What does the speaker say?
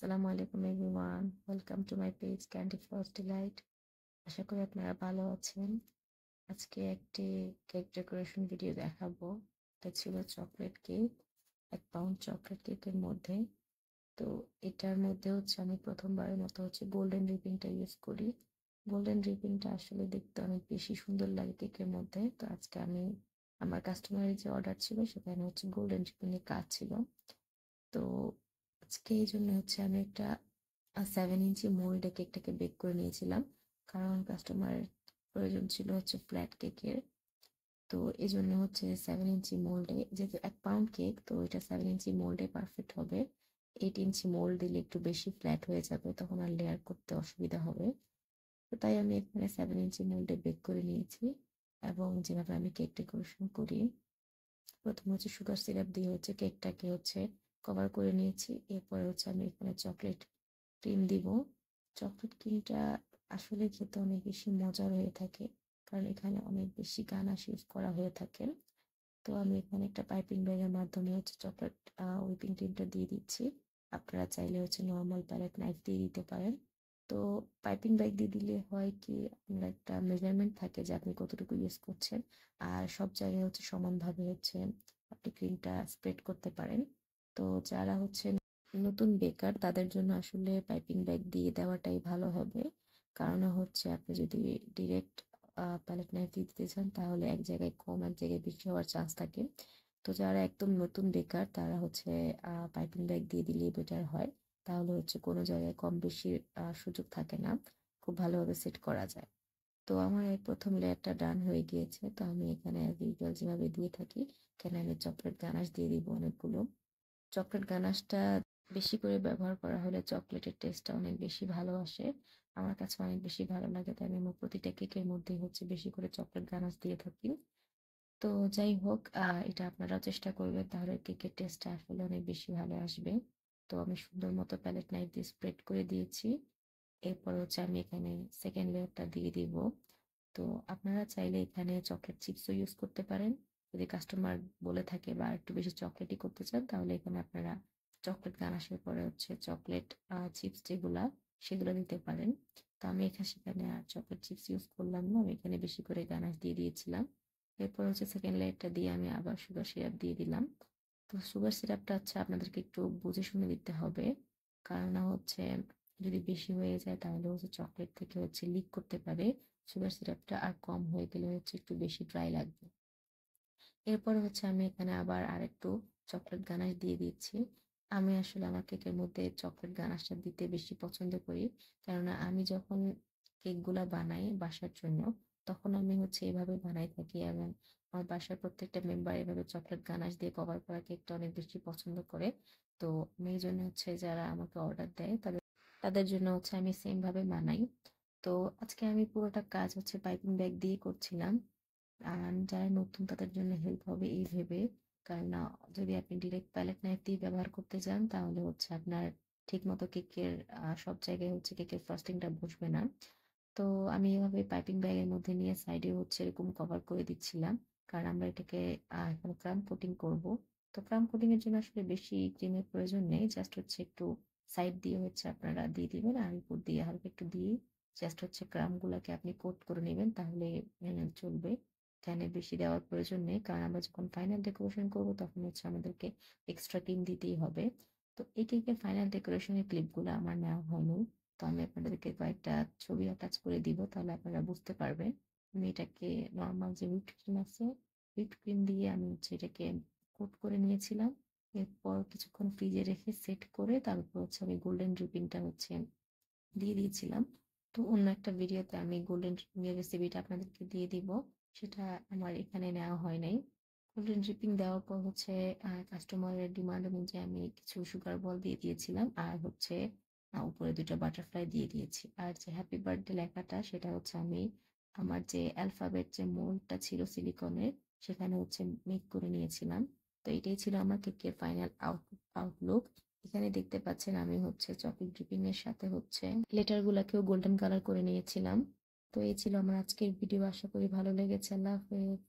আসসালামু আলাইকুম everyone, welcome to my page candy floss delight. আশা করি আপনারা ভালো আছেন। আজকে একটি কেক ডেকোরেশন ভিডিও দেখাবো। এটা ছিল চকলেট কেক, 1 পাউন্ড চকলেট কেকের মধ্যে। তো এটার মধ্যে হচ্ছে আমি প্রথমবারের মতো হচ্ছে গোল্ডেন রিপিংটা ইউজ করি। গোল্ডেন রিপিংটা আসলে দেখতে অনেক বেশি সুন্দর লাগে কেকের মধ্যে। তো আজকে আমি আমার কাস্টমারের যে অর্ডার ছিল সেখানে হচ্ছে গোল্ডেন রিপিং এর কাজ ছিল। তো আজকে এই জন্য হচ্ছে আমি একটা 7 ইঞ্চি মোল্ডে কেকটাকে বেক করে নিয়েছিলাম, কারণ কাস্টমারের প্রয়োজন ছিল হচ্ছে ফ্ল্যাট কেকের। তো এই জন্য হচ্ছে 7 ইঞ্চি মোল্ডে, যেহেতু 1 পাউন্ড কেক, তো এটা 7 ইঞ্চি মোল্ডে পারফেক্ট হবে। 8 ইঞ্চি মোল্ড দিলে একটু বেশি ফ্ল্যাট হয়ে যাবে, তখন আর লেয়ার করতে অসুবিধা হবে। তো তাই আমি এখানে 7 ইঞ্চি মোল্ডে বেক করে নিয়েছি। এবং যেভাবে আমি কেক ডেকোরেশন করি, প্রথমে হচ্ছে সুগার সিরাপ দিয়ে হচ্ছে কেকটাকে হচ্ছে কভার করে নিয়েছি। এরপরে হচ্ছে আমি এখানে চকলেট ক্রিম দিব। চকলেট ক্রিমটা আসলে খেতে অনেক বেশি মজার হয়ে থাকে, কারণ এখানে অনেক বেশি গানাশ ইউজ করা হয়ে থাকে। তো আমি এখানে একটা পাইপিং ব্যাগের মাধ্যমে হচ্ছে চকলেট হুইপিং ক্রিমটা দিয়ে দিচ্ছি। আপনারা চাইলে হচ্ছে নর্মাল প্যালেট নাইফ দিয়ে দিতে পারেন। তো পাইপিং ব্যাগ দিয়ে দিলে হয় কি, আপনার একটা মেজারমেন্ট থাকে যে আপনি কতটুকু ইউজ করছেন, আর সব জায়গায় হচ্ছে সমানভাবে হচ্ছে আপনি ক্রিমটা স্প্রেড করতে পারেন। তো যারা হচ্ছে নতুন বেকার, তাদের জন্য আসলে পাইপিং ব্যাগ দিয়ে দেওয়াটাই ভালো হবে। কারণ হচ্ছে আপনি যদি ডিরেক্ট প্যালেট নাইফ দিয়ে দিতে চান, তাহলে এক জায়গায় কম এক জায়গায় বেশি হওয়ার চান্স থাকে। তো যারা একদম নতুন বেকার, তারা হচ্ছে পাইপিং ব্যাগ দিয়ে দিলেই বেটার হয়। তাহলে হচ্ছে কোনো জায়গায় কম বেশি সুযোগ থাকে না, খুব ভালোভাবে সেট করা যায়। তো আমার এই প্রথম লেয়ারটা ডান হয়ে গিয়েছে। তো আমি এখানে অ্যাজ ইউজুয়াল যেভাবে দিয়ে থাকি, এখানে আমি চকলেট গানাশ দিয়ে দিব অনেকগুলো। চকলেট গানাশটা বেশি করে ব্যবহার করা হলে চকলেটের টেস্টটা অনেক বেশি ভালো আসে। আমার কাছে অনেক বেশি ভালো লাগে, তাই আমি আমার প্রতিটা কেকের মধ্যেই হচ্ছে বেশি করে চকলেট গানাশ দিয়ে থাকি। তো যাই হোক, এটা আপনারাও চেষ্টা করবেন, তাহলে কেকের টেস্টটা আসলে অনেক বেশি ভালো আসবে। তো আমি সুন্দর মতো প্যালেট নাইফ দিয়ে স্প্রেড করে দিয়েছি। এরপর হচ্ছে আমি এখানে সেকেন্ড লেয়ারটা দিয়ে দিব। তো আপনারা চাইলে এখানে চকলেট চিপসও ইউজ করতে পারেন। যদি কাস্টমার বলে থাকে বা একটু বেশি চকলেটই করতে চান, তাহলে এখানে আপনারা চকলেট গানাশের পরে হচ্ছে চকলেট চিপস যেগুলা, সেগুলো দিতে পারেন। তো আমি এখানে সেখানে আর চকলেট চিপস ইউজ করলাম না, আমি এখানে বেশি করে গানাশ দিয়ে দিয়েছিলাম। এরপর হচ্ছে সেকেন্ড লেয়ারটা দিয়ে আমি আবার সুগার সিরাপ দিয়ে দিলাম। তো সুগার সিরাপটা হচ্ছে আপনাদেরকে একটু বুঝে শুনে দিতে হবে, কারণ হচ্ছে যদি বেশি হয়ে যায় তাহলে হচ্ছে চকলেট থেকে হচ্ছে লিক করতে পারে সুগার সিরাপটা, আর কম হয়ে গেলে হচ্ছে একটু বেশি ড্রাই লাগবে। এরপর হচ্ছে আমি এখানে আবার আরেকটু চকলেট গানাশ দিয়ে দিচ্ছি। আমি আসলে আমার কেকের মধ্যে চকলেট গানাশটা দিতে বেশি পছন্দ করি, কেননা আমি যখন কেকগুলা বানাই বাসার জন্য, তখন আমি হচ্ছে এভাবে বানাই থাকি। এবং আমার বাসার প্রত্যেকটা মেম্বার এভাবে চকলেট গানাশ দিয়ে কভার করা কেকটা অনেক বেশি পছন্দ করে। তো আমি এই জন্য হচ্ছে যারা আমাকে অর্ডার দেয়, তাদের তাদের জন্য হচ্ছে আমি সেম ভাবে বানাই। তো আজকে আমি পুরোটা কাজ হচ্ছে পাইপিং ব্যাগ দিয়ে করছিলাম। আর যারা নতুন তাদের জন্য হেল্প হবে এই ভেবে, কারণ যদি আপনি ডিরেক্ট প্যালেট নাইফ দিয়ে ব্যবহার করতে চান, তাহলে হচ্ছে আপনার ঠিক মতো কেকের সব জায়গায় হচ্ছে কেকের ফ্রস্টিংটা বসবে না। তো আমি এভাবে পাইপিং ব্যাগের মধ্যে নিয়ে সাইডে হচ্ছে এরকম কভার করে দিচ্ছিলাম, কারণ আমরা এটাকে এখন ক্রাম কোটিং করব। তো ক্রাম কোটিং এর জন্য আসলে বেশি ক্রিমের প্রয়োজন নেই, জাস্ট হচ্ছে একটু সাইড দিয়ে হচ্ছে আপনারা দিয়ে দিবেন, আর উপর দিয়ে হালকা একটু দিয়ে জাস্ট হচ্ছে ক্রাম গুলাকে আপনি কোট করে নেবেন, তাহলে চলবে। এখানে বেশি দেওয়ার প্রয়োজন নেই, কারণ আমরা যখন ফাইনাল ডেকোরেশন করব তখন হচ্ছে আমাদেরকে এক্সট্রা ক্রিম দিতেই হবে। তো এই কেকের ফাইনাল ডেকোরেশনের ক্লিপগুলো আমার নেওয়া হয়নি। তো আমি আপনাদেরকে কয়েকটা ছবি অ্যাটাচ করে দিব, তাহলে আপনারা বুঝতে পারবেন। আমি এটাকে নর্মাল যে হুইপ ক্রিম আছে, হুইপ ক্রিম দিয়ে আমি হচ্ছে এটাকে কোট করে নিয়েছিলাম। এরপর কিছুক্ষণ ফ্রিজে রেখে সেট করে তারপর হচ্ছে আমি গোল্ডেন ড্রিপিংটা হচ্ছে দিয়ে দিয়েছিলাম। তো অন্য একটা ভিডিওতে আমি গোল্ডেন ড্রিপিং এর রেসিপিটা আপনাদেরকে দিয়ে দিব, সেটা আমার এখানে নেওয়া হয় নাই। গোল্ডেন ড্রিপিং দেওয়ার পর হচ্ছে কাস্টমারের ডিমান্ড অনুযায়ী আমি কিছু সুগার বল দিয়ে দিয়েছিলাম, আর হচ্ছে উপরে দুটো বাটারফ্লাই দিয়ে দিয়েছি। আর যে হ্যাপি বার্থডে লেখাটা, সেটা হচ্ছে আমি আমার যে অ্যালফাবেট যে মোল্ডটা ছিল সিলিকনের, সেখানে হচ্ছে মেক করে নিয়েছিলাম। তো এটাই ছিল আমার কেকের ফাইনাল আউটলুক। এখানে দেখতে পাচ্ছেন আমি হচ্ছে চকলেট ড্রিপিং এর সাথে হচ্ছে লেটার গুলাকেও গোল্ডেন কালার করে নিয়েছিলাম। তো এই ছিল আমার আজকের ভিডিও, আশা করি ভালো লেগেছে। আল্লাহ হাফেজ।